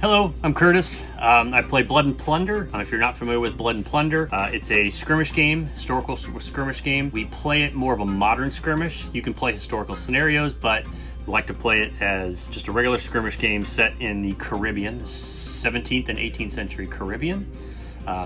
Hello, I'm Curtis. I play Blood and Plunder. If you're not familiar with Blood and Plunder, it's a skirmish game, historical skirmish game. We play it more of a modern skirmish. You can play historical scenarios, but we like to play it as just a regular skirmish game set in the Caribbean, the 17th and 18th century Caribbean.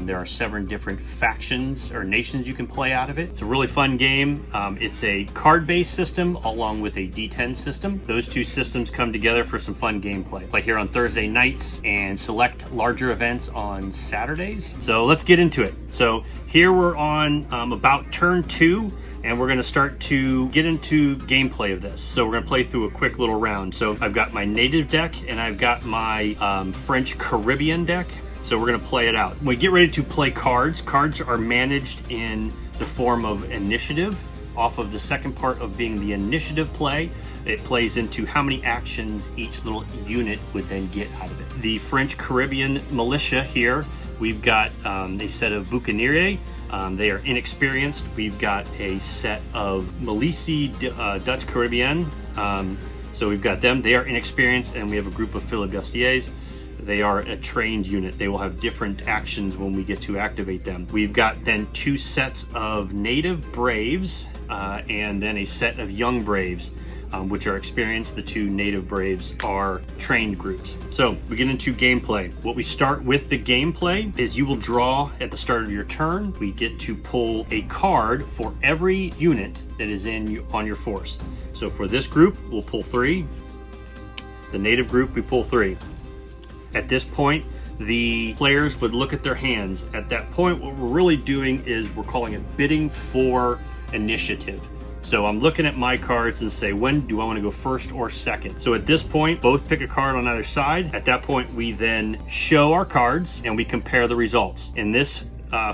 There are 7 different factions or nations you can play out of it. It's a really fun game. It's a card-based system along with a D10 system. Those two systems come together for some fun gameplay. Play here on Thursday nights and select larger events on Saturdays. So let's get into it. So here we're on about turn 2. And we're going to start to get into gameplay of this. So we're going to play through a quick little round. So I've got my native deck and I've got my French Caribbean deck. So we're going to play it out. When we get ready to play cards, cards are managed in the form of initiative. Off of the second part of being the initiative play, it plays into how many actions each little unit would then get out of it. The French Caribbean militia here, we've got a set of Buccaneers. They are inexperienced. We've got a set of Militie Dutch Caribbean. So we've got them. They are inexperienced, and we have a group of filibustiers. They are a trained unit. They will have different actions when we get to activate them. We've got then 2 sets of native braves and then a set of young braves, which are experienced. The 2 native braves are trained groups. So we get into gameplay. What we start with the gameplay is you will draw at the start of your turn. We get to pull a card for every unit that is on your force. So for this group, we'll pull 3. The native group, we pull 3. At this point, the players would look at their hands. At that point, what we're really doing is we're calling it bidding for initiative. So I'm looking at my cards and say, when do I want to go first or second? So at this point, both pick a card on either side. At that point, we then show our cards and we compare the results. In this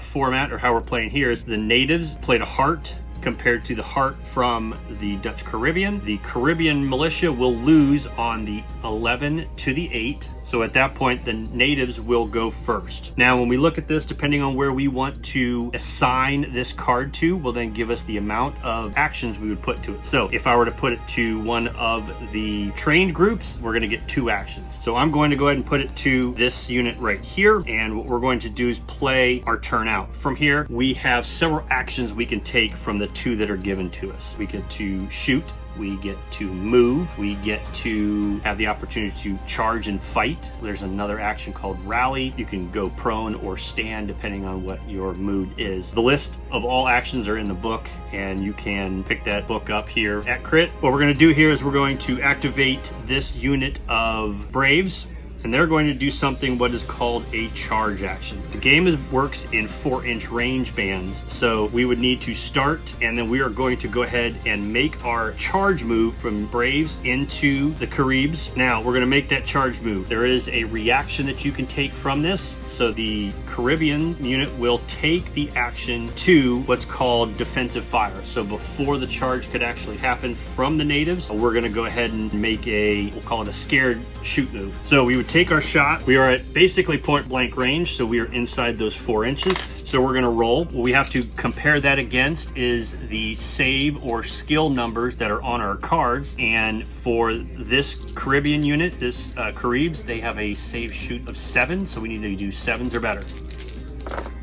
format, or how we're playing here, is the natives played a heart compared to the heart from the Dutch Caribbean. The Caribbean militia will lose on the 11 to the 8. So at that point, the natives will go first. Now, when we look at this, depending on where we want to assign this card to, will then give us the amount of actions we would put to it. So if I were to put it to one of the trained groups, we're gonna get 2 actions. So I'm going to go ahead and put it to this unit right here. And what we're going to do is play our turn out. From here, we have several actions we can take from the 2 that are given to us. We get to shoot, we get to move, we get to have the opportunity to charge and fight. There's another action called rally. You can go prone or stand depending on what your mood is. The list of all actions are in the book, and you can pick that book up here at Crit. What we're going to do here is we're going to activate this unit of Braves, and they're going to do something what is called a charge action. The game works in 4-inch range bands, so we would need to start, and then we are going to go ahead and make our charge move from Braves into the Caribs. Now, we're gonna make that charge move. There is a reaction that you can take from this, so the Caribbean unit will take the action to what's called defensive fire. So before the charge could actually happen from the natives, we're gonna go ahead and make we'll call it a scared shoot move. So we would take our shot. We are at basically point blank range, so we are inside those 4 inches. So we're gonna roll. What we have to compare that against is the save or skill numbers that are on our cards. And for this Caribbean unit, this Caribs, they have a save shoot of 7, so we need to do 7s or better.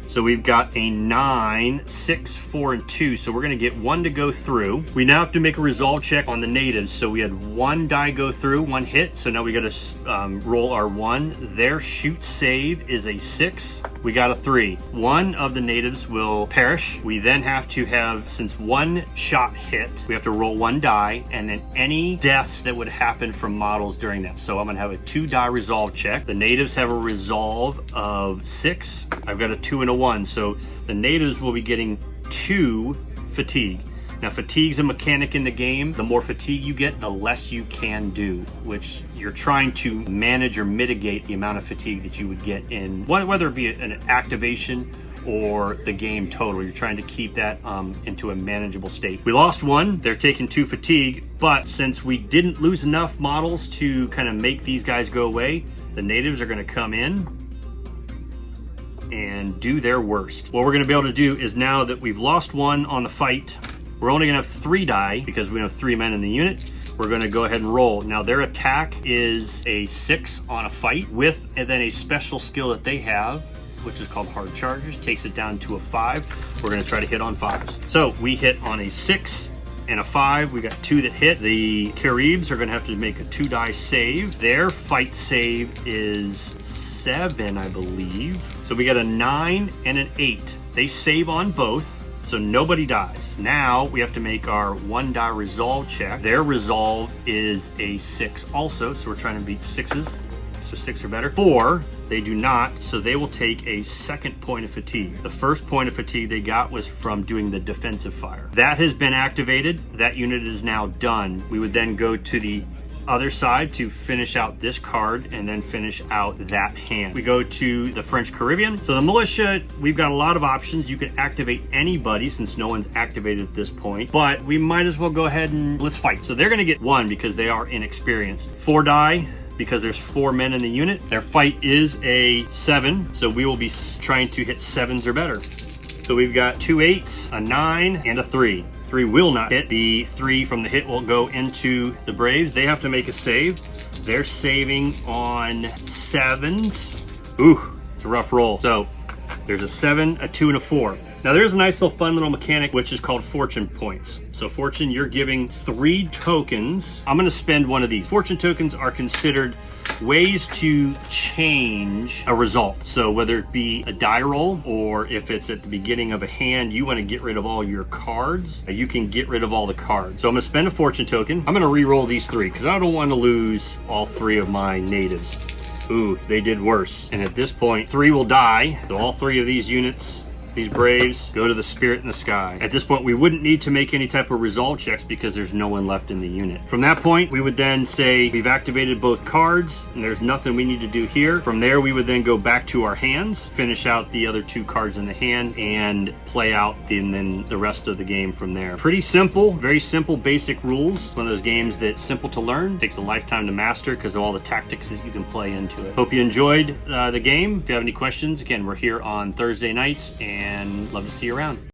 So we've got a 9, 6, 4, and 2. So we're gonna get 1 to go through. We now have to make a resolve check on the natives. So we had 1 die go through, 1 hit. So now we gotta roll our 1. Their shoot save is a 6. We got a 3. 1 of the natives will perish. We then have to have, since 1 shot hit, we have to roll 1 die, and then any deaths that would happen from models during that. So I'm gonna have a 2 die resolve check. The natives have a resolve of 6. I've got a 2 and a 1, so the natives will be getting 2 fatigue. Now, fatigue's a mechanic in the game. The more fatigue you get, the less you can do, which you're trying to manage or mitigate the amount of fatigue that you would get in, whether it be an activation or the game total. You're trying to keep that into a manageable state. We lost 1, they're taking 2 fatigue, but since we didn't lose enough models to kind of make these guys go away, the natives are gonna come in and do their worst. What we're gonna be able to do is, now that we've lost 1 on the fight, we're only gonna have 3 die because we have 3 men in the unit. we're going to go ahead and roll. Now their attack is a 6 on a fight with, and then a special skill that they have, which is called Hard Charges, takes it down to a 5. We're going to try to hit on 5s. So we hit on a 6 and a 5. We got 2 that hit. The Caribs are going to have to make a 2-die save. Their fight save is 7, I believe. So we got a 9 and an 8. They save on both, so nobody dies. Now we have to make our 1-die resolve check. Their resolve is a 6 also, so we're trying to beat 6s. So 6 or better. 4, they do not, so they will take a 2nd point of fatigue. The first point of fatigue they got was from doing the defensive fire. That has been activated. That unit is now done. We would then go to the other side to finish out this card and then finish out that hand. We go to the French Caribbean. So the militia, we've got a lot of options. You can activate anybody since no one's activated at this point, but we might as well go ahead and let's fight. So they're going to get 1 because they are inexperienced. 4 die because there's 4 men in the unit. Their fight is a 7, so we will be trying to hit 7s or better. So we've got 2 8s, a 9, and a 3. 3 will not hit. The 3 from the hit will go into the Braves. They have to make a save. They're saving on 7s. Ooh, it's a rough roll. So there's a 7, a 2, and a 4. Now there's a nice little fun little mechanic which is called fortune points. So fortune, you're giving 3 tokens. I'm gonna spend one of these. Fortune tokens are considered ways to change a result. So whether it be a die roll or if it's at the beginning of a hand, you wanna get rid of all your cards, you can get rid of all the cards. So I'm gonna spend a fortune token. I'm gonna re-roll these 3 because I don't wanna lose all 3 of my natives. Ooh, they did worse. And at this point, 3 will die. So all 3 of these units, these Braves, go to the Spirit in the Sky. At this point, we wouldn't need to make any type of resolve checks because there's no one left in the unit. From that point, we would then say we've activated both cards and there's nothing we need to do here. From there, we would then go back to our hands, finish out the other 2 cards in the hand, and play out and then the rest of the game from there. Pretty simple, very simple, basic rules. One of those games that's simple to learn, takes a lifetime to master because of all the tactics that you can play into it. Hope you enjoyed the game. If you have any questions, again, we're here on Thursday nights and love to see you around.